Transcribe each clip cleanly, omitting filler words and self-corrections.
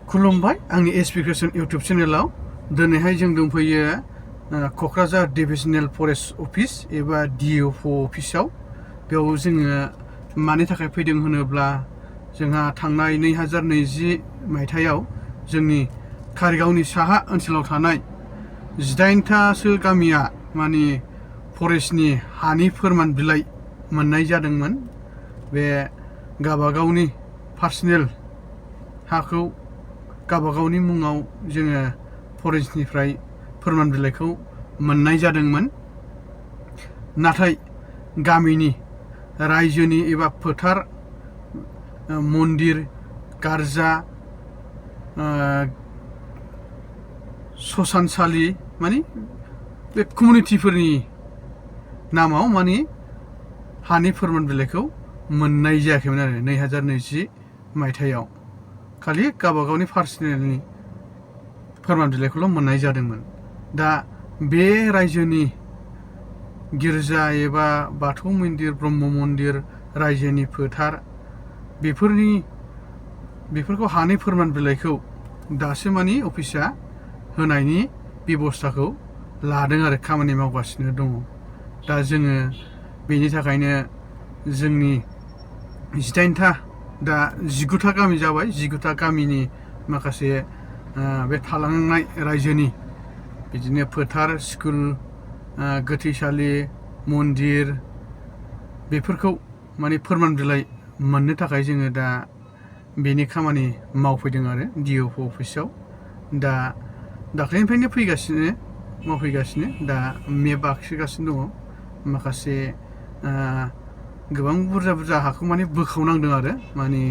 खुलुमबाय आंनि एसपिकेसन इउटुब चेनेलाव दिनैहाय जों दंफैयो क'क्राझार डिभिजनेल फरेस्ट अफिस एबा डिएफअ अफिसाव बेयाव जोङो मानि थाखाय फैदों होनोब्ला जोंहा थांनाय 2020 मायथाइयाव जोंनि कारिगावनि साहा ओनसोलाव थानाय 18थासो गामिया माने फरेस्टनि हानि फोरमान बिलाइ मोननाय जादोंमोन। बे गावबागावनि पार्सनेल हाखौ गावबागावनि मुङाव जोङो फरेस्टनिफ्राय फोरमान बिलाइखौ मोननाय जादोंमोन। नाथाय गामिनि रायजोनि एबा फोथार मन्दिर गारजा ससानसालि माने बे कमिउनिटिफोरनि नामाव माने हानि फोरमान बिलाइखौ मोननाय जायाखैमोन आरो 2020 मायथाइयाव खालि गावबागावनि पार्सनेलनि फोरमान बिलाइखौल' मोननाय जादोंमोन। दा बे रायजोनि गिर्जा एबा बाथौ मन्दिर ब्रह्म मन्दिर रायजोनि फोथार बेफोरखौ हानि फोरमान बिलाइखौ दासो माने अफिसा होनायनि बेबस्थाखौ लादों आरो खामानि मावगासिनो दङ। दा जोङो बेनि थाखायनो जोंनि 18था दा 19था गामि जाबाय। 19था गामिनि माखासे बे थालांनाय रायजोनि बिदिनो फोथार स्कुल गोथैसालि मन्दिर बेफोरखौ माने फोरमान बिलाइ मोननो थाखाय जोङो दा बेनि खामानि मावफैदों आरो डिएफअ अफिसाव। दा दाख्लैनिफ्रायनो मावफैगासिनो दा मेप आखिगासिनो दङ। माखासे गोबां बुरजा हाखौ माने बोखावनांदों आरो माने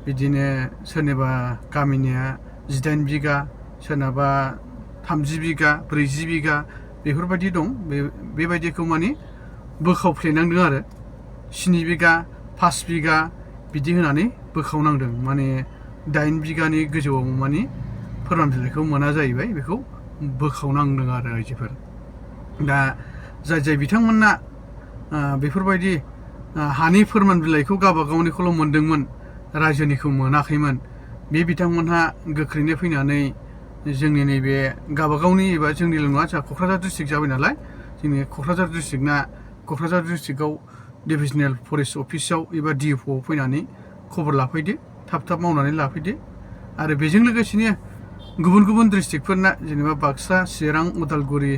बिदिनो सोरनिबा गामिनिया 18 बिगा सोरनाबा 30 बिगा 40 बिगा बेफोरबायदि दं। बेबायदिखौ माने बोखावफ्लेनांदों आरो 7 बिगा 5 बिगा बिदि होनानै बोखावनांदों। माने 8 बिगानि गोजौआव माने फोरमान बिलाइखौ मोना जाहैबाय। बेखौ बोखावनांदों आरो रायजोफोर। दा जाय बिथांमोना बेफोरबायदि हानि फोरमान बिलाइखौ गावबागावनिखौल' मोनदोंमोन रायजोनिखौ मोनाखैमोन बे बिथांमोनहा गोख्रैनो फैनानै जोंनि नैबे गावबागावनि एबा जोंनिल' नङा जोंहा क'क्राझार डिस्ट्रिक्ट जाबाय नालाय जोंनि क'क्राझार डिस्ट्रिक्टआव डिभिजनेल फरेस्ट अफिसाव एबा डिएफअ फैनानै खबर लाफैदो थाब मावनानै लाफैदो। आरो बेजों लोगोसेनो गुबुन डिस्ट्रिक्टफोरना जेनेबा बाक्सा चिरां उदालगुरि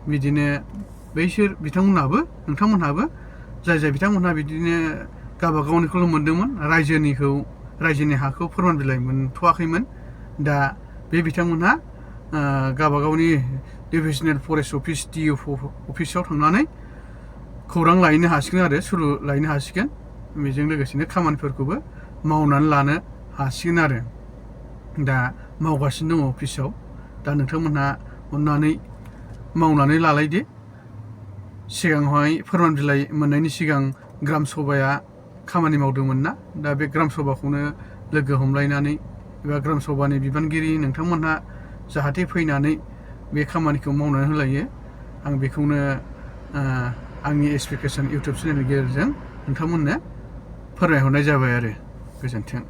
बिदिनो बैसोर नोंथांमोनहाबो जाय बिथांमोनहा बिदिनो गावबागावनिखौल' मोनदोंमोन रायजोनि हाखौ फोरमान बिलाइ मोनथ'वाखैमोन। दा बे बिथांमोनहा गावबागावनि डिभिजनेल फरेस्ट अफिस डिएफअ अफिसाव थांनानै खौरां लायनो हासिगोन आरो सुलु लायनो हासिगोन। बेजों लोगोसेनो खामानिफोरखौबो मावनानै लानो हासिगोन आरो दा मावगासिनो दङ अफिसाव। दा नोंथांमोनहा अननानै मावनानै लालायदो। सिगाङावहाय फोरमान बिलाइ मोननायनि सिगां ग्राम सभाया खामानि मावदोंमोन ना। दा बे ग्राम सभाखौनो लोगो हमलायनानै एबा ग्राम सभानि बिबानगिरि नोंथांमोनहा जाहाथे फैनानै बे खामानिखौ मावनानै होलायो। आं बेखौनो आंनि एसपिकेसन इउटुब चेनेलनि गेजेरजों नोंथांमोननो फोरमायहरनाय जाबाय आरो गोजोन्थों।